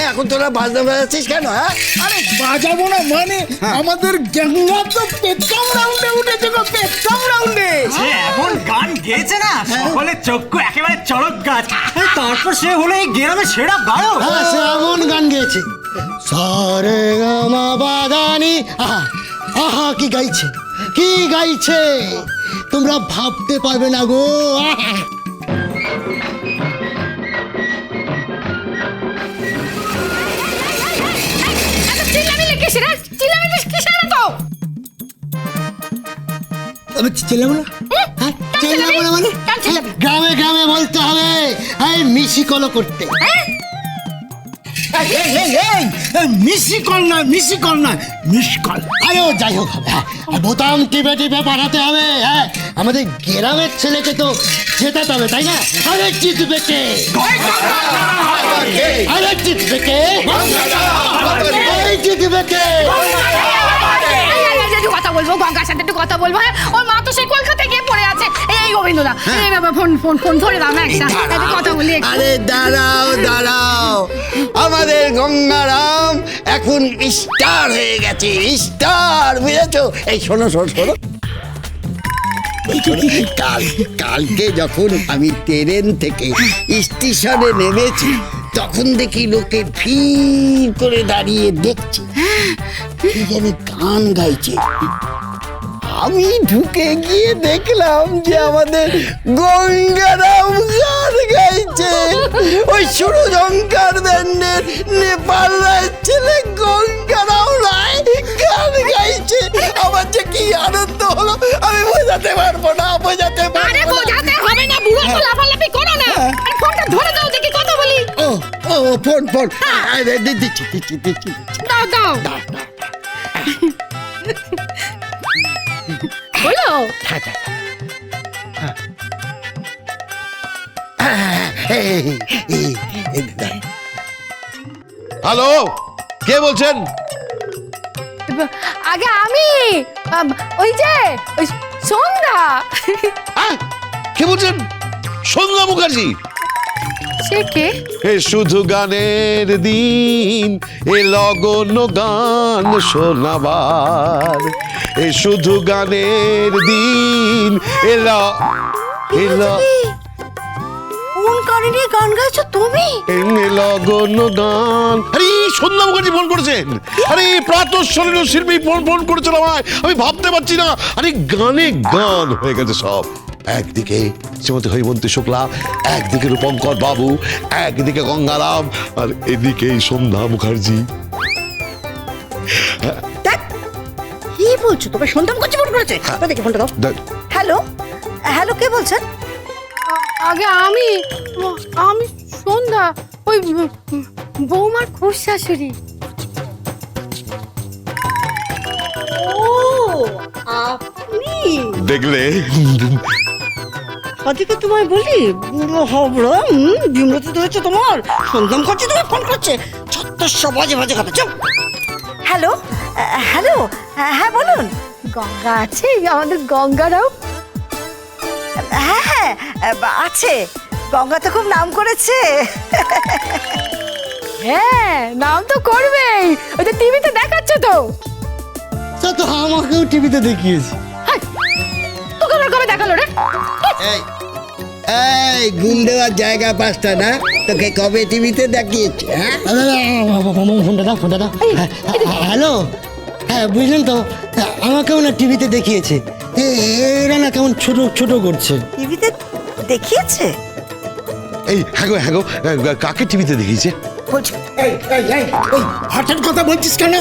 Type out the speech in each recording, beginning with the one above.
এখন তোরা বাজনা বাজাচ্ছিস কেন? হ্যাঁ, আরে বাজাবো না মানে আমাদের গঙ্গা তো পেটকাম রাউন্ডে উঠেছে গো, পেটকাম রাউন্ডে। সে এমন গান গেয়েছে না, সকলের চক্ষু একেবারে চড়ক গাছ। তারপর সে হলো এই গ্রামের সেরা গায়ক। হ্যাঁ, সে এমন গান গেয়েছে, সারে গামা বাদানি। আহা আহা, কি গাইছে, কি গাইছে, তোমরা ভাবতে পারবে না গো। আহা। গ্রামে গ্রামে বলতে হবে, মিশিকলো করতে। মিশিকল না, মিশিকল না, মিশকল। আরে ও যাই হোক, বোতাম টিপে টিপে পাঠাতে হবে। হ্যাঁ, আমাদের গ্রামের ছেলেকে তো জেতাতে হবে, তাই না? আরে জিতবে কে? আরে জিতবে কে? জিতবে কে? কথা বলবো, গঙ্গার সাথে একটু কথা বলবো। ওর মা তো সেই কলকাতায় গিয়ে পড়ে আছে। এই গোবিন্দদা, এই বাবা ফোন ফোন ফোন ধরে দাও না, একটা কথা বলি। আরে দাঁড়াও দাঁড়াও, আমাদের গঙ্গারাম এখন স্টার হয়ে গেছে, স্টার, বুঝেছো? এই শোনো শোনো শোনো, কালকে যখন আমি ট্রেন থেকে স্টেশনে নেমেছি, তখন দেখি লোকে ভিড় করে দাঁড়িয়ে দেখছে, কি জানি গান গাইছে। আমি ঢুকে গিয়ে দেখলাম যে আমাদের গঙ্গারাম গান গাইছে। ওই সুরজঙ্কার ব্যান্ডের নেপাল রায়ের ছেলে গঙ্গারাম রায় গান গাইছে। আমার যে কি আনন্দ হলো আমি বোঝাতে পারবো না, বোঝাতে পারবো না। বোঝাতে হবে না, বুড়ো তো লাফালাফি করো না। আরে ফোনটা ধরে দাও, দেখি কথা বলি। ও ও ফোন ফোন, দিচ্ছি দিচ্ছি দিচ্ছি। দাও দাও বলো। হ্যালো, কে বলছেন? আগে আমি, ওই যে ওই সন্ধ্যা। কে বলছেন? সন্ধ্যা মুখার্জি? সে কে? এ শুধু গানের দিন, এ লগন গান শোনাবার। এ শুধু গানের দিন, কোন কারণে গান গাইছো তুমি? লগন গান। আরে সন্ধ্যা মুখার্জি ফোন করেছেন। আরে প্রাতঃস্মরণীয় শিল্পী ফোন করেছিল আমায়, আমি ভাবতে পারছি না। আরে গানে গান হয়ে গেছে সব। একদিকে শ্রীমতী হৈমন্তী শুক্লা, একদিকে রূপঙ্কর বাবু, একদিকে গঙ্গারাম, আর এদিকে সন্ধ্যা মুখার্জি। কি বলছো? তবে সন্ধ্যা মুখার্জি ফোন করেছে? দেখি ফোনটা দাও। হ্যালো হ্যালো, কে বলছেন? আগে আমি সন্ধ্যা, ওই বৌমার খুশ শাশুড়ি। ও আপনি? দেখলে, আজকে তোমায় বলি বুড়ো হবড়া বিমরতি ধরেছে তোমার। সন্ধ্যা মুখার্জি তোমায় ফোন করছে, ছত্তরশো বাজে বাজে কথা। চুপ। হ্যালো হ্যালো, হ্যাঁ বলুন। গঙ্গা আছে আমাদের গঙ্গারাও? হ্যাঁ হ্যাঁ আছে, গঙ্গা তো খুব নাম করেছে। হ্যাঁ, নাম তো করবেই, ওই যে টিভিতে দেখাচ্ছে তো। তা তো আমাকেও টিভিতে দেখিয়েছি। তোকে আবার কবে দেখালো রে? এই গুল দেওয়ার জায়গা পাঁচটা না, তোকে কবে টিভিতে দেখিয়েছে? হ্যাঁ, ফোনটা দাও, ফোনটা দাও। হ্যালো, হ্যাঁ বুঝলেন তো, আমাকেও না টিভিতে দেখিয়েছে। এরা না কেমন ছোট ছোট করছে। টিভিতে দেখিয়েছে? এই হ্যাঁ গো, কাকে টিভিতে দেখিয়েছে? হঠাৎ কথা বলছিস কেন?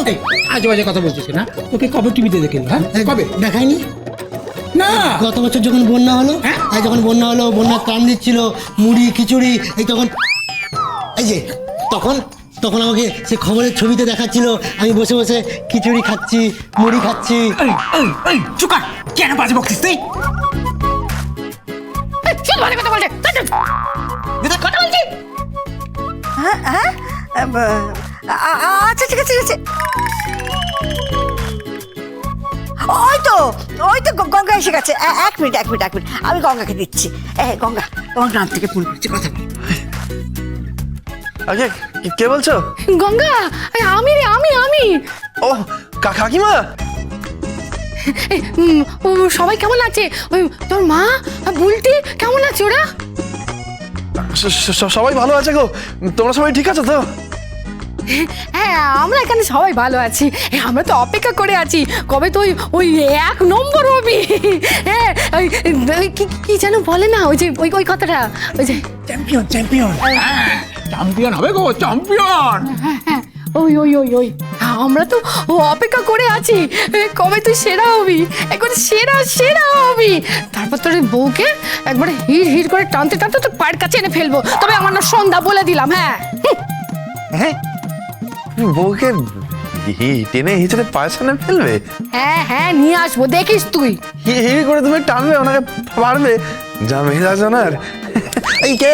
আজে বাজে কথা বলছিস না? তোকে কবে টিভিতে দেখেনি? হ্যাঁ কবে দেখায়নি? না, গত বছর যখন বন্যা হলো, যখন বন্যা হলো, বন্যা ত্রাণ দিচ্ছিল, মুড়ি খিচুড়ি, এই তখন এই যে তখন তখন আমাকে সে খবরের ছবিতে দেখাচ্ছিল, আমি বসে বসে খিচুড়ি খাচ্ছি, মুড়ি খাচ্ছি। চুকা, কেন বাজে বকছিস তুই? কথা বলছে, কথা বলছি। হ্যাঁ হ্যাঁ, আচ্ছা ঠিক আছে ঠিক আছে। ওই তো গঙ্গা এসে গেছে। এক মিনিট আমি গঙ্গাকে দিচ্ছি। গঙ্গা, তোমার গ্রাম থেকে ফোন করছি, কথা বল। আগে কে বলছো? গঙ্গা, আমি রে, আমি। ও কাকিমা, সবাই কেমন আছে? ওই তোর মা, বুলটি কেমন আছে ওরা? সবাই ভালো আছে গো। তোমরা সবাই ঠিক আছো তো? হ্যাঁ, আমরা এখানে সবাই ভালো আছি। আমরা তো অপেক্ষা করে আছি কবে তো ওই 1 নম্বর হবি। হ্যাঁ, কি যেন বলে না, ওই যে ওই কথাটা, ওই যে চ্যাম্পিয়ন চ্যাম্পিয়ন হবে গো, চ্যাম্পিয়ন। ওই আমরা তো অপেক্ষা করে আছি কবে তুই সেরা হবি, একবার সেরা হবি। তারপর তোর বউকে একবারে হিড় করে টানতে তোর পায়ের কাছে এনে ফেলবো। তবে আমার না সন্ধ্যা বলে দিলাম। হ্যাঁ, বউকে টেনে হিচড়ে পায়ের সামনে ফেলবে? হ্যাঁ, নিয়ে আসবো, দেখিস তুই। হিড়ি করে তুমি টানবে, ওনাকে পারবে? যা মেজাজ ওনার। এই কে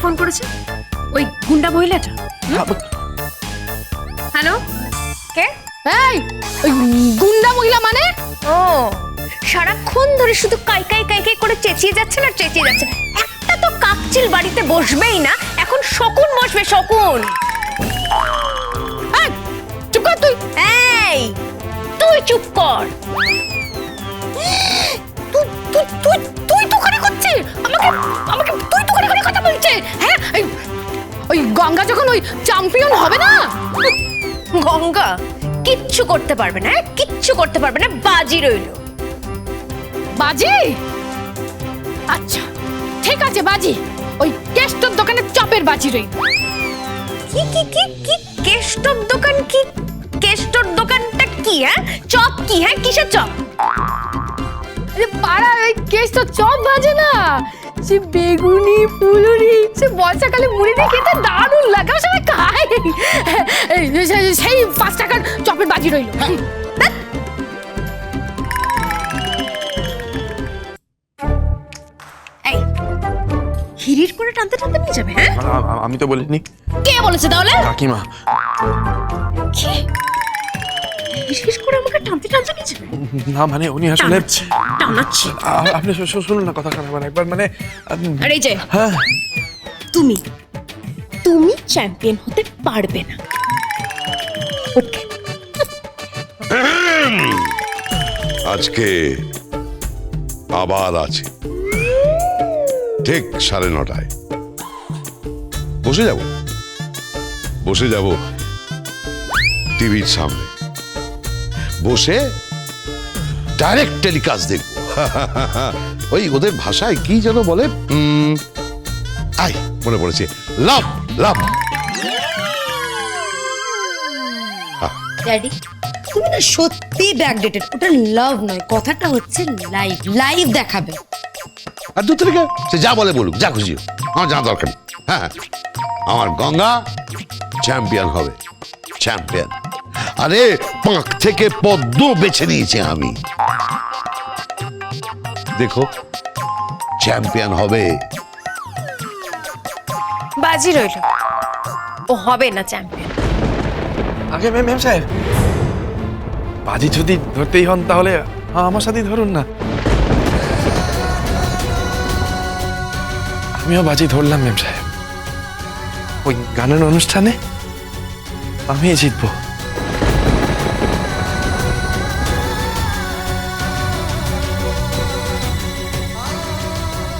ফোন করেছে? ওই গুন্ডা মহিলাটা? হ্যালো, কে? এই ওই গুন্ডা মহিলা মানে? ও, সারাক্ষণ ধরে শুধু কাই করে চেঁচিয়ে যাচ্ছে। একটা তো কাকচিল বাড়িতে বসবেই না, এখন শকুন বসবে, শকুন। চুপ কর তুই। এই তুই চুপ কর। তুই তো করে করছিস আমাকে তুই তো করে কথা বলছিস। হ্যাঁ, ওই গঙ্গা যখন ওই চ্যাম্পিয়ন হবে না, গঙ্গা কিচ্ছু করতে পারবে না, কিচ্ছু করতে পারবে না, বাজি রইলো। বাজি? আচ্ছা ঠিক আছে, বাজি ওই কেষ্টর দোকানে চপের বাজি রইল। কি কেষ্টর দোকান? কি কেষ্টর দোকানটা কি? হ্যাঁ, চপ কি? হ্যাঁ, কিসের চপ? পাড়ার ওই কেষ্টর চপ বাজে না, সে বেগুনি ফুলুরি, সে বর্ষাকালে মুড়ি দিয়ে খেতে দারুণ লাগে, সবাই খায়। সেই 5 টাকার চপের বাজি রইল। হিড়ির করে টানতে নিয়ে যাবে? হ্যাঁ, আমি তো বলিনি। কে বলেছে তাহলে? কাকিমা। কে হিড় করে আমাকে টানতে নিয়ে যাবে? না মানে উনি আসলে টানাচ্ছে। আপনি শুনুন না কথা আমার একবার, মানে আরে যে হ্যাঁ, তুমি চ্যাম্পিয়ন হতে পারবে না। ওকে, আজকে আবার আছে ঠিক 9:30 বসে যাব টিভির সামনে, বসে ডাইরেক্ট টেলিকাস্ট দেখবো। ওই ওদের ভাষায় কি যেন বলে, মনে পড়েছে, লাভ। ড্যাডি, তুমি না সত্যি ব্যাকডেটেড। ওটা লাভ নয়, কথাটা হচ্ছে লাইভ দেখাবে। আর দূর থেকে সে যা বলে বলুক, যা খুশি হোক, আমার জানা দরকার নেই। হ্যাঁ, আমার গঙ্গা চ্যাম্পিয়ন হবে, চ্যাম্পিয়ন। আরে পাঁক থেকে পদ্ম বেছে নিয়েছি আমি, দেখো চ্যাম্পিয়ন হবে। বাজি রইল, ও হবে না চ্যাম্পিয়ন। আগে ম্যাম সাহেব, বাজি যদি ধরতেই হন তাহলে আমার সাথেই ধরুন না। আমিও বাজি ধরলাম ম্যাম সাহেব, ওই গানের অনুষ্ঠানে আমি জিতবো।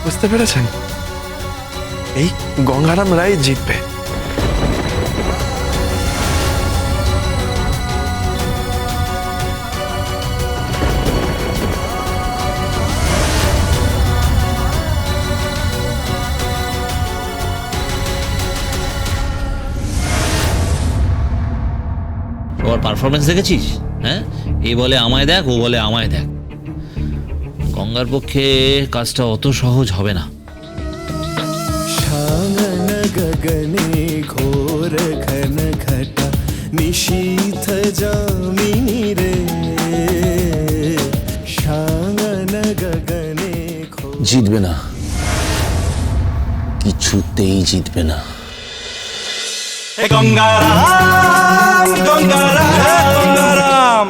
বুঝতে পেরেছেন? এই গঙ্গারাম রায় জিতবে। ওর পারফরমেন্স দেখেছিস? হ্যাঁ, এই বলে আমায় দেখ, ও বলে আমায় দেখ। গঙ্গার পক্ষে কাজটা অত সহজ হবে না। গগনে ঘোর ঘন ঘটা নিশীথ যামিনী রে, শাঙন গগনে। জিতবে না, কিছুতেই জিতবে না। গঙ্গারাম গঙ্গারাম গঙ্গারাম